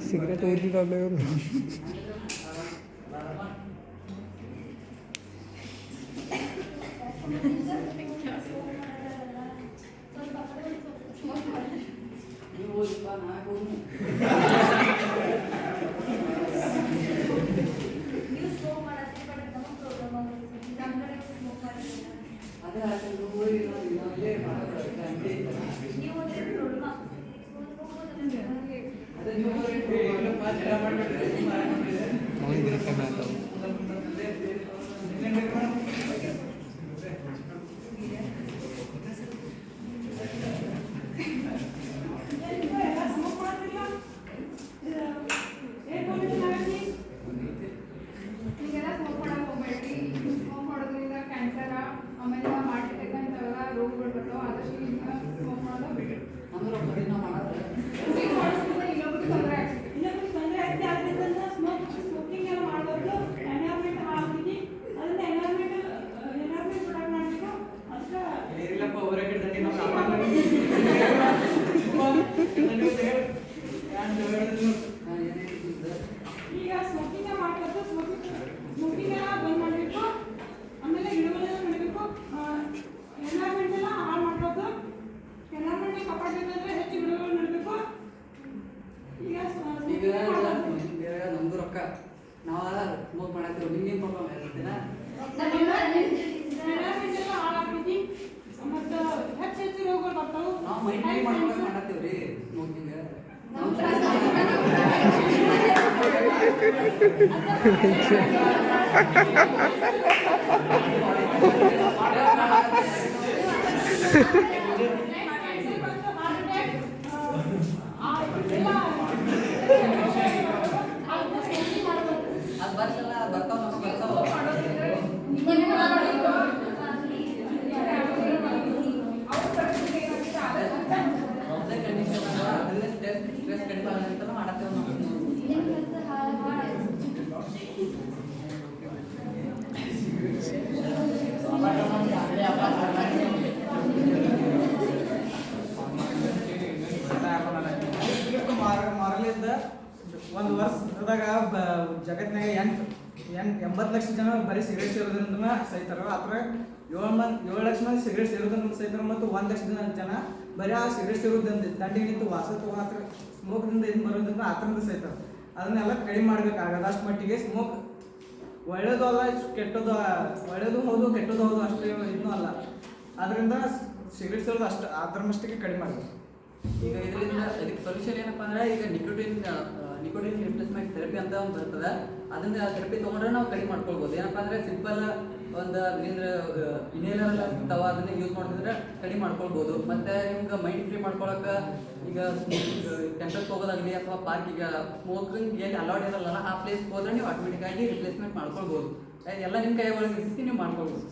Cigarette ഊറ്റിട്ടല്ലേ ನಮ್ದು ರೊಕ್ಕ ನಾವೆಲ್ಲ ಸ್ಮೋಕ್ ಮಾಡತ್ತೀವಿ ನಿಮ್ಗೇನು ಪ್ರಾಬ್ಲಮ್ ಇರುತ್ತೆನಾ ನಾವು ಮೈಂಟೈನ್ ಮಾಡ್ಕೊಂಡು ಮಾಡತ್ತೀವಿ ರೀ ಸ್ಮೋಕಿಂಗ್ ಅದು ಬರ್ತಲ್ಲ ಬರ್ತಾವ ಸ್ಟ್ರೆಸ್ ಕಡಿಮೆ ಆಗಂತ ಮಾಡತ್ತೇವೆ ಮಾರಲಿದ್ದ ಒಂದು ವರ್ಷದಾಗ ಜಗತ್ತಿನಾಗ 80 ಲಕ್ಷ ಜನ ಬರೀ ಸಿಗರೇಟ್ ಸೇರೋದ್ರಿಂದ ಸಹಿತಾರ ಅದ್ರ 7 ಲಕ್ಷ ಮಂದಿ ಸಿಗರೇಟ್ ಸೇರೋದ್ರಿಂದ ಸಹಿತಾರ ಮತ್ತು 1 ಲಕ್ಷ ಜನ ಬರೀ ಆ ಸಿಗರೇಟ್ ಸೇರೋದ್ರಿಂದ ದಂಡಿಗೆ ನಿಂತು ವಾಸ ತಗೋತ್ರ ಸ್ಮೋಕ್ದಿಂದ ಇದು ಬರೋದ್ರಿಂದ ಆತರಿಂದ ಸಹಿತಾರ ಅದನ್ನೆಲ್ಲ ಕಡಿಮೆ ಮಾಡ್ಬೇಕಾಗದ ಅಷ್ಟು ಮಟ್ಟಿಗೆ ಸ್ಮೋಕ್ ಒಳ್ಳೇದು ಅಲ್ಲ ಕೆಟ್ಟದ್ದು ಒಳ್ಳೇದು ಹೌದು ಕೆಟ್ಟದ್ದು ಹೌದು ಅಷ್ಟೇ ಇನ್ನೂ ಅಲ್ಲ ಅದರಿಂದ ಸಿಗರೇಟ್ ಸೇರೋದು ಅಷ್ಟು ಅದರ ಮಟ್ಟಿಗೆ ಕಡಿಮೆ ಮಾಡಬೇಕು ಈಗ ಇದರಿಂದ ಇದಕ್ಕೆ ಸೊಲ್ಯೂಷನ್ ಏನಪ್ಪ ಅಂದ್ರೆ ಈಗ ನಿಕೋಟಿನ್ ರಿಪ್ಲೇಸ್ಮೆಂಟ್ ಥೆರಪಿ ಅಂತ ಒಂದು ಬರ್ತದೆ ಅದನ್ನ ಥೆರಪಿ ತೊಗೊಂಡ್ರೆ ನಾವು ಕಡಿಮೆ ಮಾಡ್ಕೊಳ್ಬೋದು ಏನಪ್ಪ ಅಂದರೆ ಸಿಂಪಲ್ ಒಂದು ಅದರಿಂದ ಇನೇಲರ್ ತವ ಅದನ್ನ ಯೂಸ್ ಮಾಡಿದ್ರೆ ಕಡಿಮೆ ಮಾಡ್ಕೊಳ್ಬೋದು ಮತ್ತು ನಿಮ್ಗೆ ಮೈಂಡ್ ಫ್ರೀ ಮಾಡ್ಕೊಳಕ್ಕೆ ಈಗ ಟೆಂಪಲ್ಗೆ ಹೋಗೋದಾಗಲಿ ಅಥವಾ ಪಾರ್ಕಿಗೆ ಸ್ಮೋಕಿಂಗ್ ಎಲ್ಲಿ ಅಲೌಡ್ ಇರಲ್ಲ ಆ ಪ್ಲೇಸ್ಗೆ ಹೋದ್ರೆ ನೀವು ಆಟೋಮೆಟಿಕ್ಕಾಗಿ ರಿಪ್ಲೇಸ್ಮೆಂಟ್ ಮಾಡ್ಕೊಳ್ಬೋದು ಎಲ್ಲ ನಿಮ್ಮ ಕೈ ಒಳಗೆ ಇರಿಸಿ ನೀವು ಮಾಡ್ಕೊಳ್ಬೋದು.